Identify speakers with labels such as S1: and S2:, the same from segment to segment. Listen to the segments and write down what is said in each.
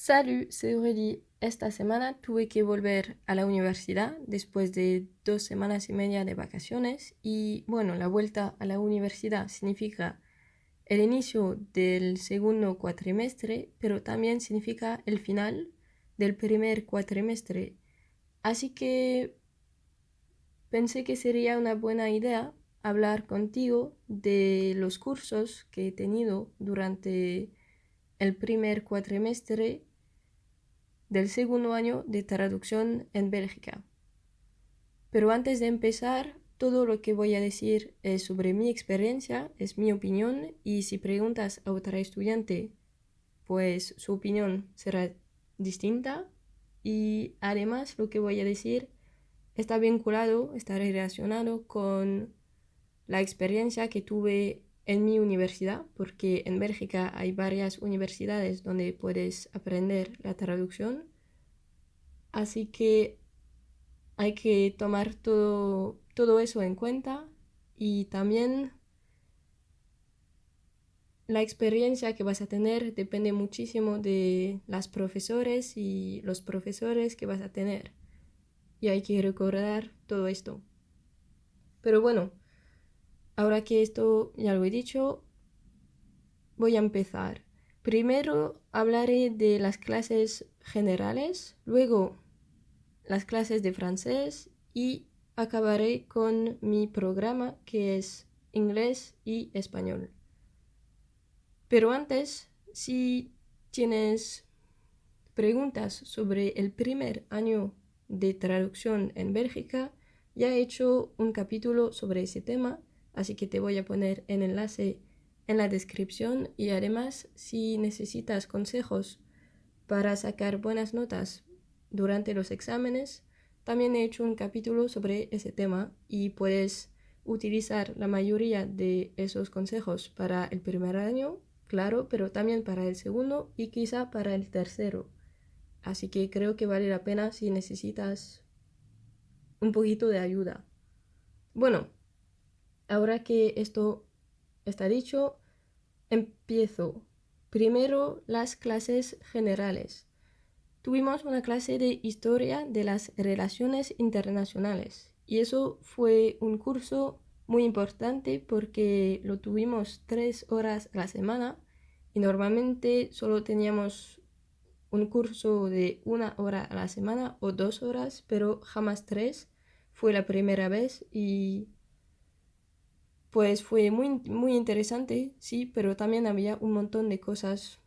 S1: Salut, c'est Aurélie. Esta semana tuve que volver a la universidad después de 2 semanas y media de vacaciones y bueno, la vuelta a la universidad significa el inicio del segundo cuatrimestre, pero también significa el final del primer cuatrimestre. Así que pensé que sería una buena idea hablar contigo de los cursos que he tenido durante el primer cuatrimestre del segundo año de traducción en Bélgica. Pero antes de empezar, todo lo que voy a decir es sobre mi experiencia, es mi opinión, y si preguntas a otra estudiante, pues su opinión será distinta. Y además lo que voy a decir está vinculado, está relacionado con la experiencia que tuve en mi universidad, porque en Bélgica hay varias universidades donde puedes aprender la traducción. Así que hay que tomar todo eso en cuenta y también la experiencia que vas a tener depende muchísimo de las profesores y los profesores que vas a tener. Y hay que recordar todo esto. Pero bueno, ahora que esto ya lo he dicho, voy a empezar. Primero hablaré de las clases generales, luego las clases de francés y acabaré con mi programa que es inglés y español. Pero antes, si tienes preguntas sobre el primer año de traducción en Bélgica, ya he hecho un capítulo sobre ese tema, así que te voy a poner el enlace en la descripción y además si necesitas consejos para sacar buenas notas durante los exámenes, también he hecho un capítulo sobre ese tema y puedes utilizar la mayoría de esos consejos para el primer año, claro, pero también para el segundo y quizá para el tercero. Así que creo que vale la pena si necesitas un poquito de ayuda. Bueno, ahora que esto está dicho, empiezo. Primero, las clases generales. Tuvimos una clase de historia de las relaciones internacionales y eso fue un curso muy importante porque lo tuvimos 3 horas a la semana y normalmente solo teníamos un curso de 1 hora a la semana o 2 horas, pero jamás tres. Fue la primera vez y pues fue muy, muy interesante, sí, pero también había un montón de cosas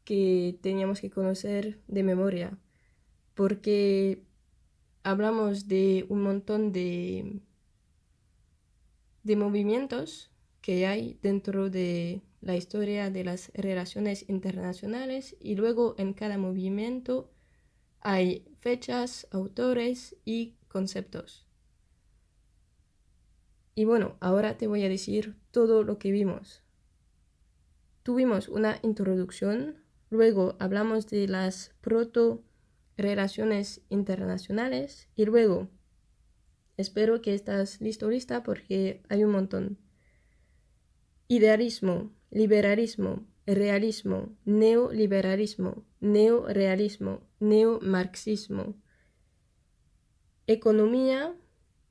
S1: que teníamos que conocer de memoria, porque hablamos de un montón de movimientos que hay dentro de la historia de las relaciones internacionales y luego en cada movimiento hay fechas, autores y conceptos. Y bueno, ahora te voy a decir todo lo que vimos. Tuvimos una introducción, luego hablamos de las proto-relaciones internacionales y luego, espero que estás lista porque hay un montón. Idealismo, liberalismo, realismo, neoliberalismo, neorealismo, neomarxismo, economía,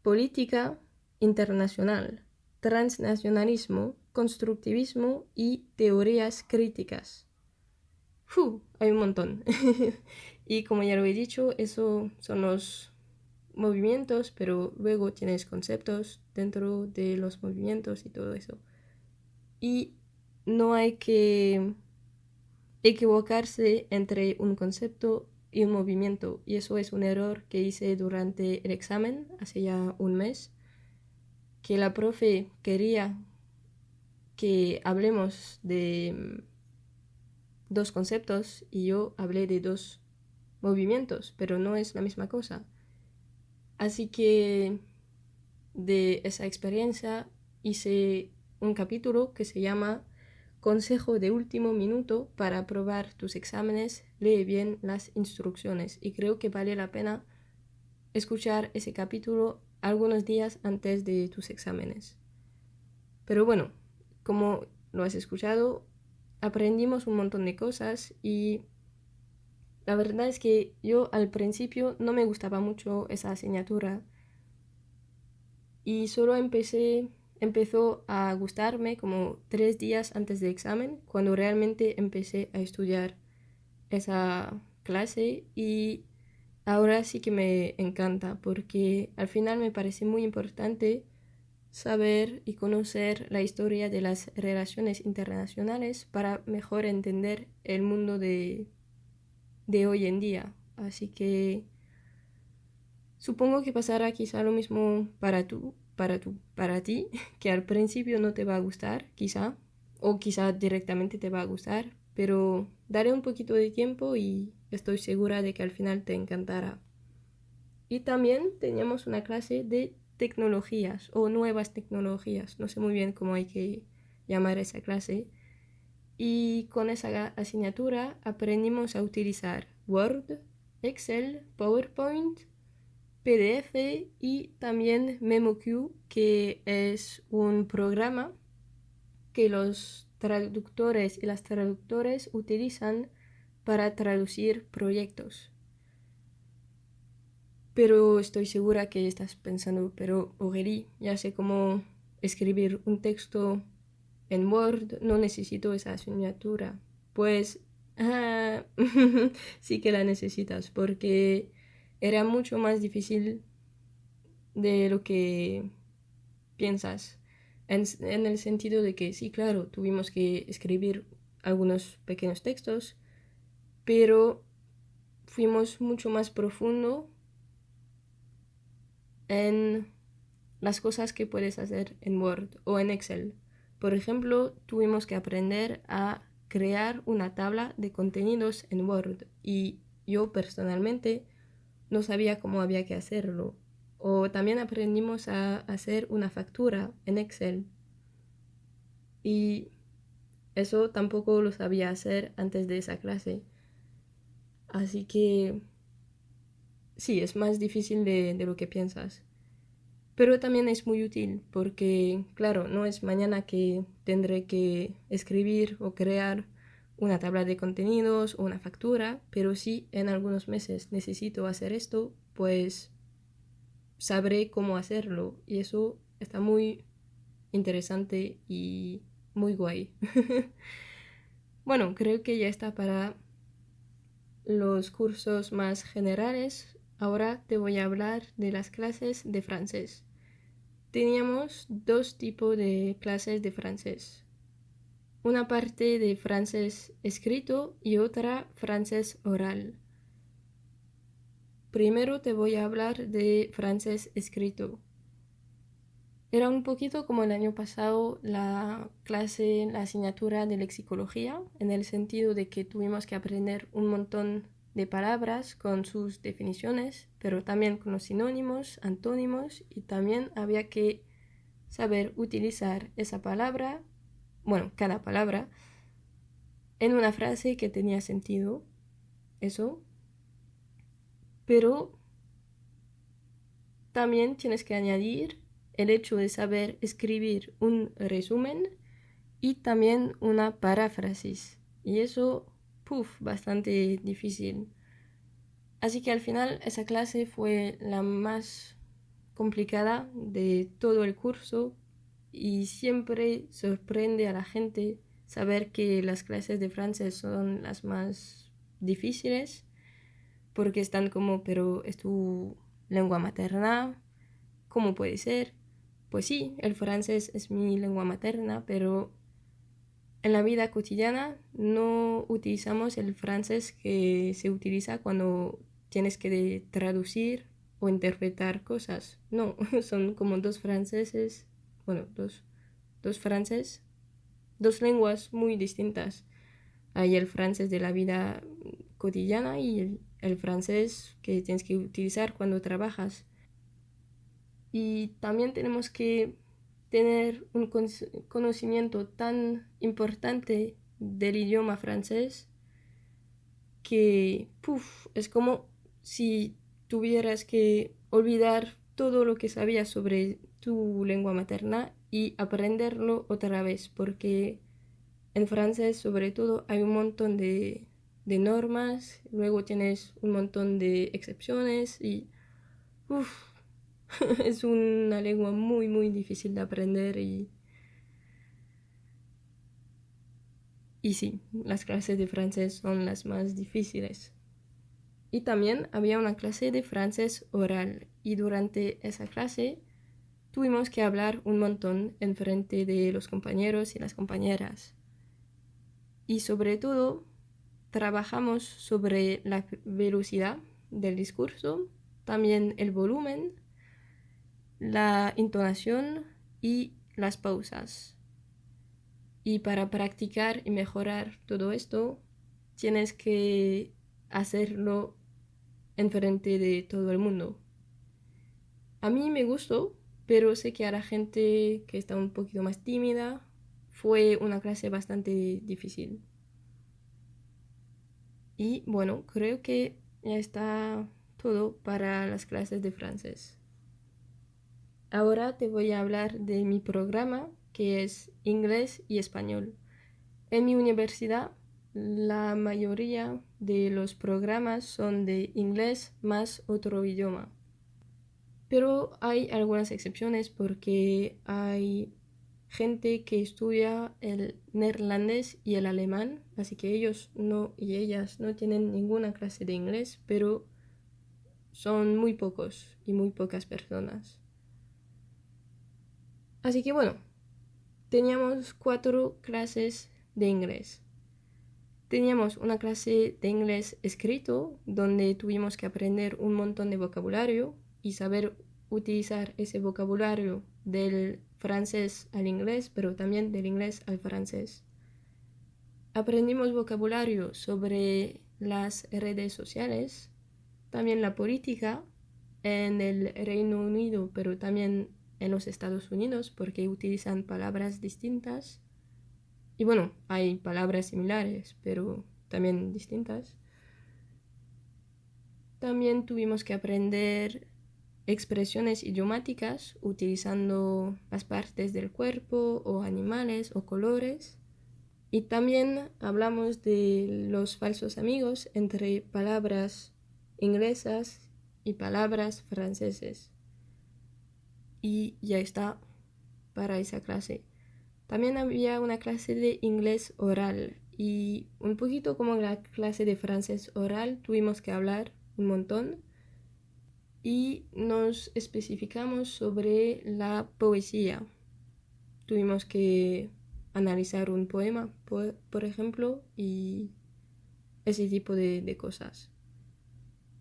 S1: política internacional, transnacionalismo, constructivismo y teorías críticas. Hay un montón. Y como ya lo he dicho, eso son los movimientos, pero luego tienes conceptos dentro de los movimientos y todo eso. Y no hay que equivocarse entre un concepto y un movimiento, y eso es un error que hice durante el examen hace ya un mes, que la profe quería que hablemos de dos conceptos y yo hablé de dos movimientos, pero no es la misma cosa. Así que de esa experiencia hice un capítulo que se llama Consejo de último minuto para aprobar tus exámenes, lee bien las instrucciones, y creo que vale la pena escuchar ese capítulo algunos días antes de tus exámenes. Pero bueno, como lo has escuchado, aprendimos un montón de cosas y la verdad es que yo al principio no me gustaba mucho esa asignatura y solo empezó a gustarme como 3 días antes del examen, cuando realmente empecé a estudiar esa clase y ahora sí que me encanta porque al final me parece muy importante saber y conocer la historia de las relaciones internacionales para mejor entender el mundo de hoy en día. Así que supongo que pasará quizá lo mismo para ti, que al principio no te va a gustar, quizá, o quizá directamente te va a gustar, pero daré un poquito de tiempo y estoy segura de que al final te encantará. Y también teníamos una clase de tecnologías o nuevas tecnologías, no sé muy bien cómo hay que llamar esa clase. Y con esa asignatura aprendimos a utilizar Word, Excel, PowerPoint, PDF y también MemoQ, que es un programa que los traductores y las traductores utilizan para traducir proyectos. Pero estoy segura que estás pensando, pero Aurélie, ya sé cómo escribir un texto en Word, no necesito esa asignatura. Pues sí que la necesitas, porque era mucho más difícil de lo que piensas. En el sentido de que sí, claro, tuvimos que escribir algunos pequeños textos, pero fuimos mucho más profundo en las cosas que puedes hacer en Word o en Excel. Por ejemplo, tuvimos que aprender a crear una tabla de contenidos en Word y yo personalmente no sabía cómo había que hacerlo. O también aprendimos a hacer una factura en Excel y eso tampoco lo sabía hacer antes de esa clase. Así que sí, es más difícil de lo que piensas. Pero también es muy útil porque, claro, no es mañana que tendré que escribir o crear una tabla de contenidos o una factura, pero si en algunos meses necesito hacer esto, pues sabré cómo hacerlo y eso está muy interesante y muy guay. Bueno, creo que ya está para los cursos más generales. Ahora te voy a hablar de las clases de francés. Teníamos 2 tipos de clases de francés. Una parte de francés escrito y otra francés oral. Primero te voy a hablar de francés escrito. Era un poquito como el año pasado la asignatura de lexicología, en el sentido de que tuvimos que aprender un montón de palabras con sus definiciones, pero también con los sinónimos, antónimos, y también había que saber utilizar esa palabra, bueno, cada palabra, en una frase que tenía sentido, eso, pero también tienes que añadir el hecho de saber escribir un resumen y también una paráfrasis. Y eso, bastante difícil. Así que al final esa clase fue la más complicada de todo el curso y siempre sorprende a la gente saber que las clases de francés son las más difíciles porque están como, pero es tu lengua materna, ¿cómo puede ser? Pues sí, el francés es mi lengua materna, pero en la vida cotidiana no utilizamos el francés que se utiliza cuando tienes que traducir o interpretar cosas. No, son como dos franceses, bueno, dos francés, dos lenguas muy distintas. Hay el francés de la vida cotidiana y el francés que tienes que utilizar cuando trabajas. Y también tenemos que tener un conocimiento tan importante del idioma francés que es como si tuvieras que olvidar todo lo que sabías sobre tu lengua materna y aprenderlo otra vez, porque en francés sobre todo hay un montón de de normas, luego tienes un montón de excepciones y es una lengua muy muy difícil de aprender y sí, las clases de francés son las más difíciles. Y también había una clase de francés oral y durante esa clase tuvimos que hablar un montón en frente de los compañeros y las compañeras. Y sobre todo, trabajamos sobre la velocidad del discurso, también el volumen, la entonación y las pausas. Y para practicar y mejorar todo esto, tienes que hacerlo en frente de todo el mundo. A mí me gustó, pero sé que a la gente que está un poquito más tímida fue una clase bastante difícil. Y bueno, creo que ya está todo para las clases de francés. Ahora te voy a hablar de mi programa, que es inglés y español. En mi universidad, la mayoría de los programas son de inglés más otro idioma. Pero hay algunas excepciones porque hay gente que estudia el neerlandés y el alemán, así que ellos no y ellas no tienen ninguna clase de inglés, pero son muy pocos y muy pocas personas. Así que bueno, teníamos 4 clases de inglés. Teníamos una clase de inglés escrito, donde tuvimos que aprender un montón de vocabulario y saber utilizar ese vocabulario del francés al inglés, pero también del inglés al francés. Aprendimos vocabulario sobre las redes sociales, también la política en el Reino Unido, pero también en los Estados Unidos, porque utilizan palabras distintas. Y bueno, hay palabras similares, pero también distintas. También tuvimos que aprender expresiones idiomáticas utilizando las partes del cuerpo o animales o colores. Y también hablamos de los falsos amigos entre palabras inglesas y palabras franceses. Y ya está para esa clase. También había una clase de inglés oral y un poquito como la clase de francés oral tuvimos que hablar un montón y nos especificamos sobre la poesía. Tuvimos que analizar un poema, por ejemplo, y ese tipo de cosas.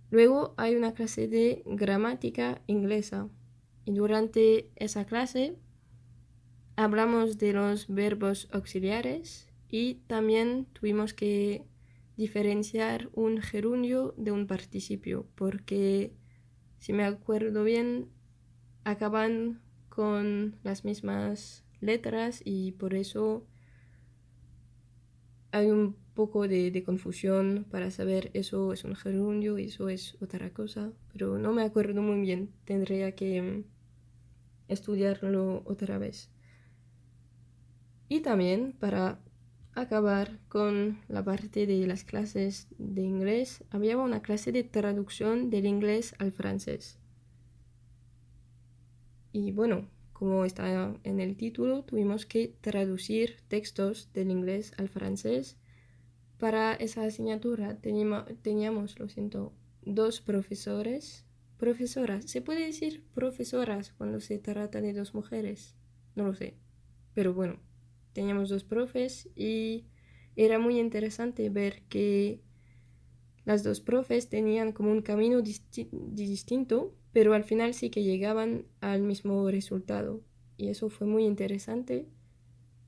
S1: Luego hay una clase de gramática inglesa y durante esa clase hablamos de los verbos auxiliares y también tuvimos que diferenciar un gerundio de un participio, porque si me acuerdo bien, acaban con las mismas letras y por eso hay un poco de confusión para saber eso es un gerundio y eso es otra cosa, pero no me acuerdo muy bien, tendría que estudiarlo otra vez. Y también para acabar con la parte de las clases de inglés, había una clase de traducción del inglés al francés. Y bueno, como está en el título, tuvimos que traducir textos del inglés al francés. Para esa asignatura teníamos, lo siento, 2 profesoras. ¿Se puede decir profesoras cuando se trata de 2 mujeres? No lo sé, pero bueno. Teníamos 2 profes y era muy interesante ver que las 2 profes tenían como un camino distinto, pero al final sí que llegaban al mismo resultado. Y eso fue muy interesante.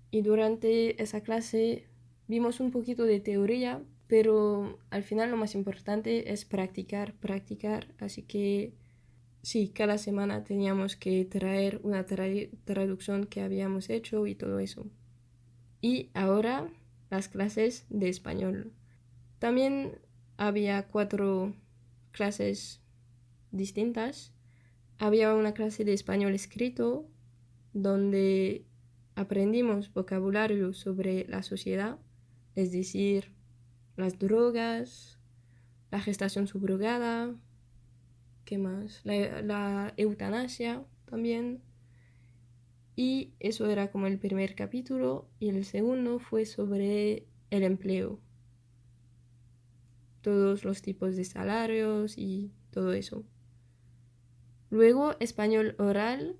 S1: Y durante esa clase vimos un poquito de teoría, pero al final lo más importante es practicar. Así que sí, cada semana teníamos que traer una traducción que habíamos hecho y todo eso. Y ahora las clases de español. También había 4 clases distintas. Había una clase de español escrito donde aprendimos vocabulario sobre la sociedad, es decir, las drogas, la gestación subrogada, ¿qué más? La eutanasia también. Y eso era como el primer capítulo, y el segundo fue sobre el empleo, todos los tipos de salarios y todo eso. Luego, español oral,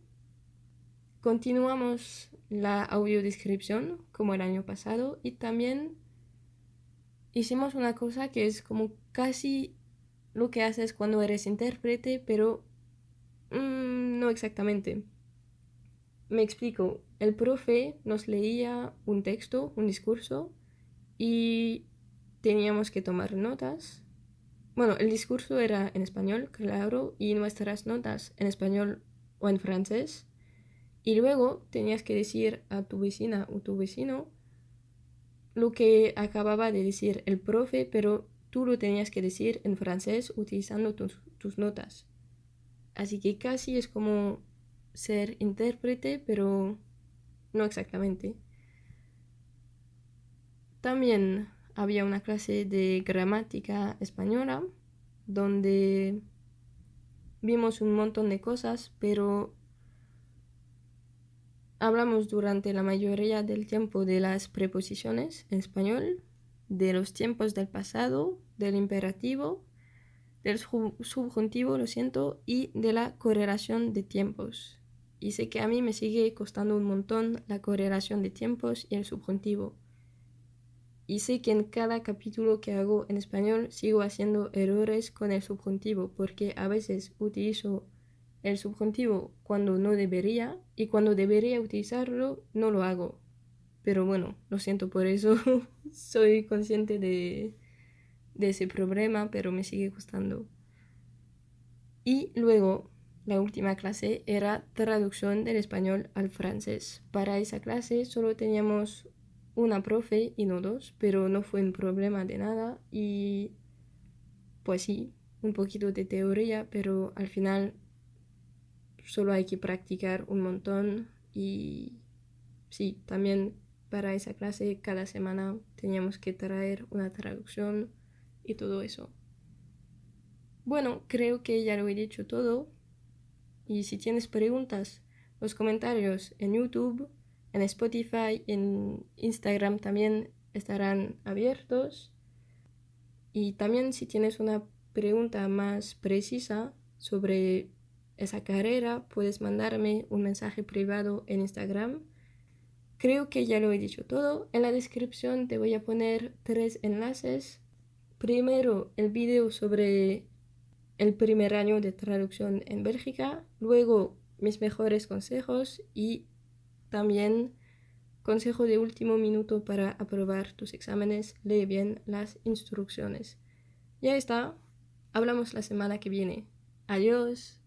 S1: continuamos la audiodescripción como el año pasado, y también hicimos una cosa que es como casi lo que haces cuando eres intérprete, pero no exactamente. Me explico. El profe nos leía un texto, un discurso, y teníamos que tomar notas. Bueno, el discurso era en español, claro, y nuestras notas en español o en francés. Y luego tenías que decir a tu vecina o tu vecino lo que acababa de decir el profe, pero tú lo tenías que decir en francés utilizando tus notas. Así que casi es como ser intérprete, pero no exactamente. También había una clase de gramática española donde vimos un montón de cosas, pero hablamos durante la mayoría del tiempo de las preposiciones en español, de los tiempos del pasado, del imperativo, del subjuntivo, lo siento, y de la correlación de tiempos. Y sé que a mí me sigue costando un montón la correlación de tiempos y el subjuntivo. Y sé que en cada capítulo que hago en español sigo haciendo errores con el subjuntivo, porque a veces utilizo el subjuntivo cuando no debería, y cuando debería utilizarlo no lo hago. Pero bueno, lo siento por eso. Soy consciente de ese problema, pero me sigue costando. Y luego, la última clase era traducción del español al francés. Para esa clase solo teníamos una profe y no dos, pero no fue un problema de nada. Y pues sí, un poquito de teoría, pero al final solo hay que practicar un montón. Y sí, también para esa clase cada semana teníamos que traer una traducción y todo eso. Bueno, creo que ya lo he dicho todo. Y si tienes preguntas, los comentarios en YouTube, en Spotify, en Instagram también estarán abiertos. Y también si tienes una pregunta más precisa sobre esa carrera, puedes mandarme un mensaje privado en Instagram. Creo que ya lo he dicho todo. En la descripción te voy a poner 3 enlaces. Primero, el video sobre el primer año de traducción en Bélgica, luego mis mejores consejos y también consejo de último minuto para aprobar tus exámenes. Lee bien las instrucciones. Ya está, hablamos la semana que viene. Adiós.